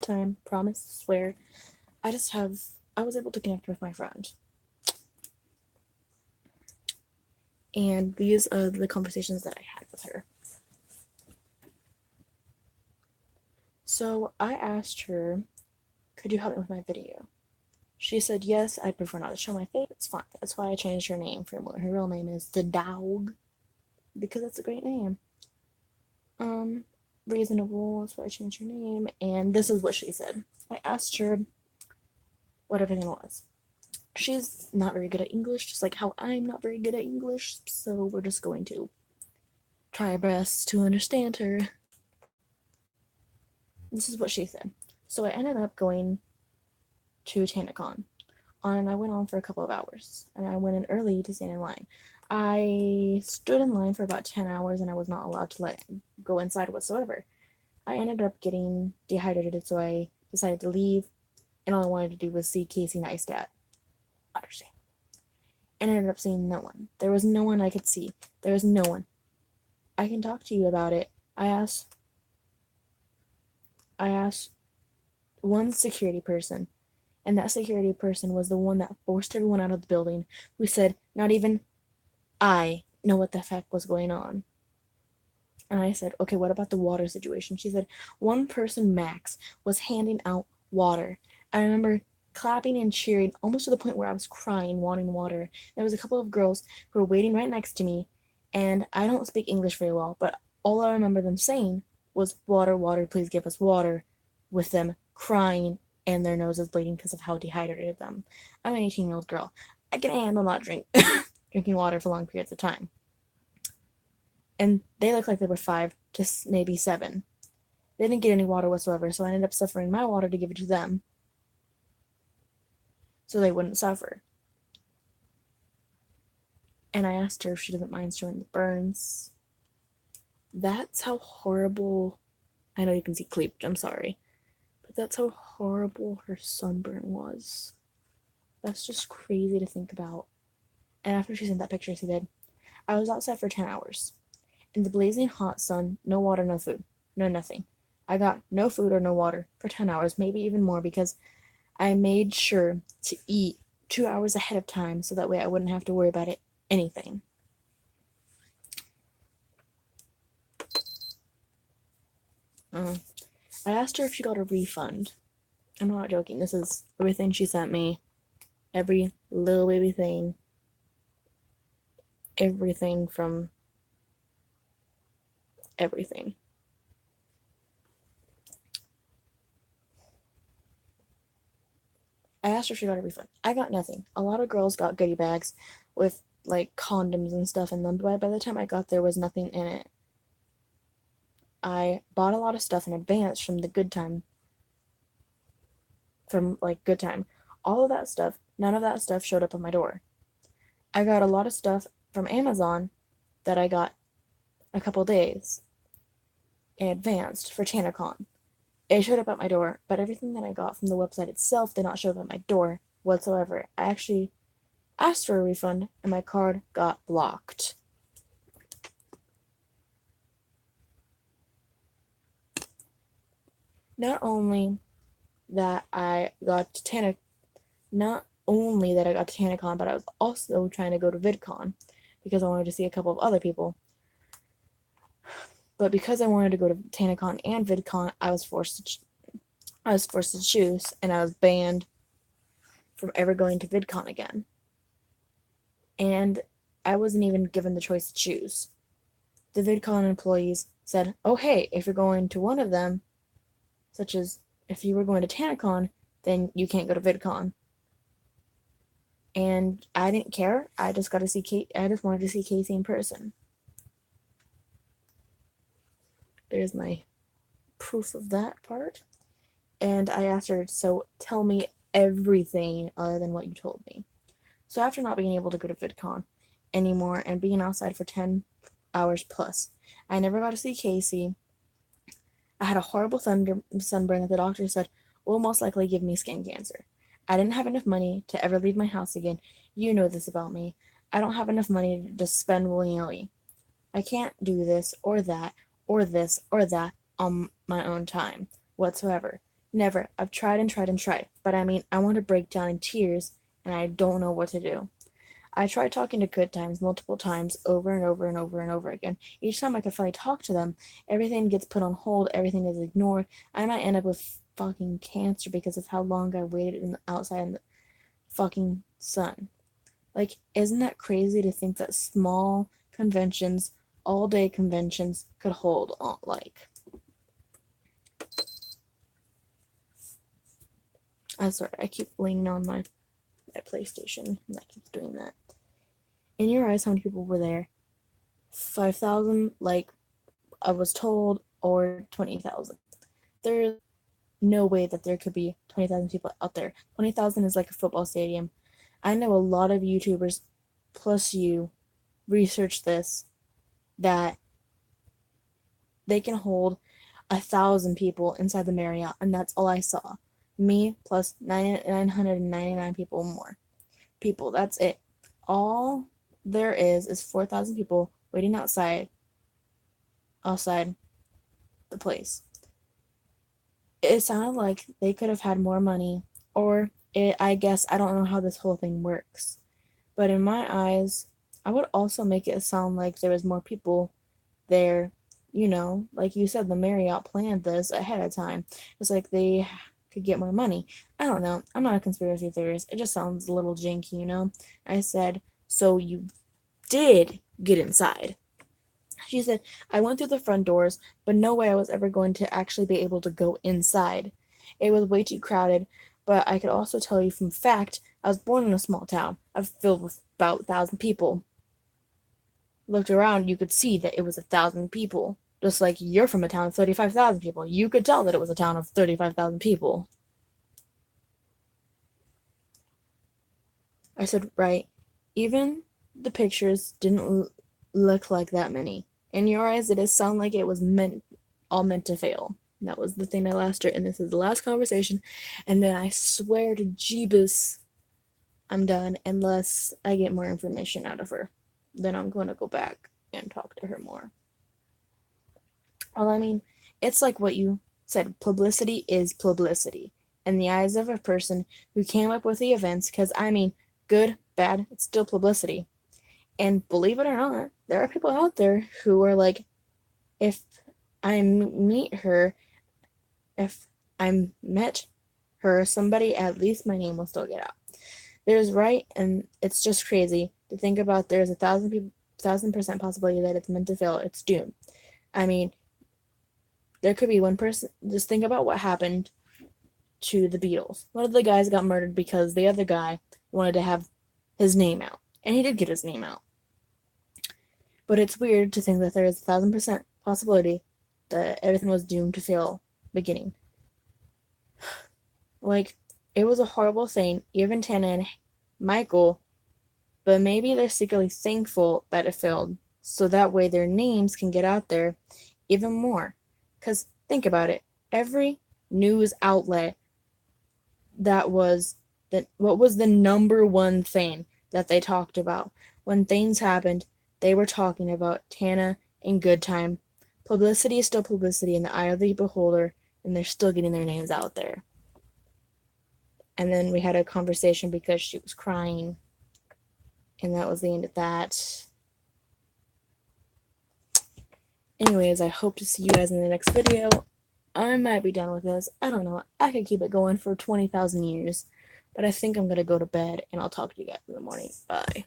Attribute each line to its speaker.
Speaker 1: time, promise, swear. I was able to connect with my friend. And these are the conversations that I had with her. So I asked her, could you help me with my video? She said, yes, I'd prefer not to show my face. It's fine. That's why I changed her name from what her real name is to Dog. Because that's a great name. Reasonable. That's why I changed her name. And this is what she said. I asked her what everything was. She's not very good at English, just like how I'm not very good at English. So we're just going to try our best to understand her. This is what she said. So I ended up going to Tanacon. And I went on for a couple of hours. And I went in early to stand in line. I stood in line for about 10 hours and I was not allowed to go inside whatsoever. I ended up getting dehydrated, so I decided to leave. And all I wanted to do was see Casey Neistat. Understand. And I ended up seeing no one. There was no one I could see. There was no one. I can talk to you about it. I asked one security person, and that security person was the one that forced everyone out of the building, who said, not even I know what the heck was going on. And I said, okay, what about the water situation? She said, one person max was handing out water. I remember clapping and cheering almost to the point where I was crying, wanting water. There was a couple of girls who were waiting right next to me, and I don't speak English very well, but all I remember them saying was, water, water, please give us water, with them crying and their noses bleeding because of how dehydrated them. I'm an 18-year-old girl. I can handle not drinking water for long periods of time. And they looked like they were 5 to maybe 7. They didn't get any water whatsoever, so I ended up suffering my water to give it to them so they wouldn't suffer. And I asked her if she doesn't mind showing the burns. That's how horrible, I know you can see cleavage, I'm sorry, but that's how horrible her sunburn was. That's just crazy to think about. And after she sent that picture, she said, I was outside for 10 hours. In the blazing hot sun, no water, no food, no nothing. I got no food or no water for 10 hours, maybe even more, because I made sure to eat 2 hours ahead of time so that way I wouldn't have to worry about anything. I asked her if she got a refund. I'm not joking. This is everything she sent me. Every little baby thing. Everything from everything. I asked her if she got a refund. I got nothing. A lot of girls got goodie bags with like condoms and stuff in them, but by the time I got there was nothing in it. I bought a lot of stuff in advance from the Good Time. Good Time. All of that stuff, none of that stuff showed up at my door. I got a lot of stuff from Amazon that I got a couple days in advance for Tanacon. It showed up at my door, but everything that I got from the website itself did not show up at my door whatsoever. I actually asked for a refund, and my card got blocked. Not only that I got to Tanacon, but I was also trying to go to VidCon because I wanted to see a couple of other people. But because I wanted to go to Tanacon and VidCon, I was forced to choose, and I was banned from ever going to VidCon again. And I wasn't even given the choice to choose. The VidCon employees said, oh hey, if you're going to one of them, such as if you were going to Tanacon, then you can't go to VidCon. And I didn't care. I just wanted to see Casey in person. There's my proof of that part. And I asked her, so tell me everything other than what you told me. So after not being able to go to VidCon anymore and being outside for 10 hours plus, I never got to see Casey. I had a horrible sunburn that the doctor said will most likely give me skin cancer. I didn't have enough money to ever leave my house again. You know this about me. I don't have enough money to just spend willy-nilly. I can't do this or that or this or that on my own time whatsoever. Never. I've tried and tried and tried. But I mean, I want to break down in tears, and I don't know what to do. I tried talking to Good Times multiple times, over and over and over and over again. Each time I could finally talk to them, everything gets put on hold, everything is ignored. I might end up with fucking cancer because of how long I waited outside in the fucking sun. Like, isn't that crazy to think that small conventions, all day conventions, could hold on? Like, I'm sorry, I keep leaning on my PlayStation, and I keep doing that. In your eyes, how many people were there? 5,000, like I was told, or 20,000. There's no way that there could be 20,000 people out there. 20,000 is like a football stadium. I know a lot of YouTubers, plus you, research this, that they can hold 1,000 people inside the Marriott, and that's all I saw. Me plus 999 people more. People, that's it. All there is 4,000 people waiting outside the place. It sounded like they could have had more money, or I guess I don't know how this whole thing works. But in my eyes, I would also make it sound like there was more people there. Like you said, the Marriott planned this ahead of time. It's like they could get more money. I don't know. I'm not a conspiracy theorist. It just sounds a little janky. I said, so you did get inside. She said, I went through the front doors, but no way I was ever going to actually be able to go inside. It was way too crowded, but I could also tell you from fact, I was born in a small town, filled with about 1,000 people. Looked around, you could see that it was 1,000 people. Just like you're from a town of 35,000 people. You could tell that it was a town of 35,000 people. I said, right. Even the pictures didn't look like that many. In your eyes, it does sound like it was all meant to fail. That was the thing I asked her, and this is the last conversation. And then I swear to Jeebus, I'm done unless I get more information out of her. Then I'm going to go back and talk to her more. Well, I mean, it's like what you said, publicity is publicity. In the eyes of a person who came up with the events, because I mean, good, bad, it's still publicity. And believe it or not, there are people out there who are like, if I meet her, if I met her, somebody, at least my name will still get out. There's right, and it's just crazy to think about. There's 1,000% possibility that it's meant to fail. It's doomed. I mean, there could be one person. Just think about what happened to the Beatles. One of the guys got murdered because the other guy wanted to have his name out, and he did get his name out. But it's weird to think that there is 1,000% possibility that everything was doomed to fail beginning. Like, it was a horrible thing, even Tana and Michael, but maybe they're secretly thankful that it failed, so that way their names can get out there even more. Because think about it, every news outlet what was the number one thing that they talked about? When things happened, they were talking about Tana and Good Time. Publicity is still publicity in the eye of the beholder, and they're still getting their names out there. And then we had a conversation because she was crying, and that was the end of that. Anyways, I hope to see you guys in the next video. I might be done with this. I don't know. I could keep it going for 20,000 years. But I think I'm going to go to bed, and I'll talk to you guys in the morning. Bye.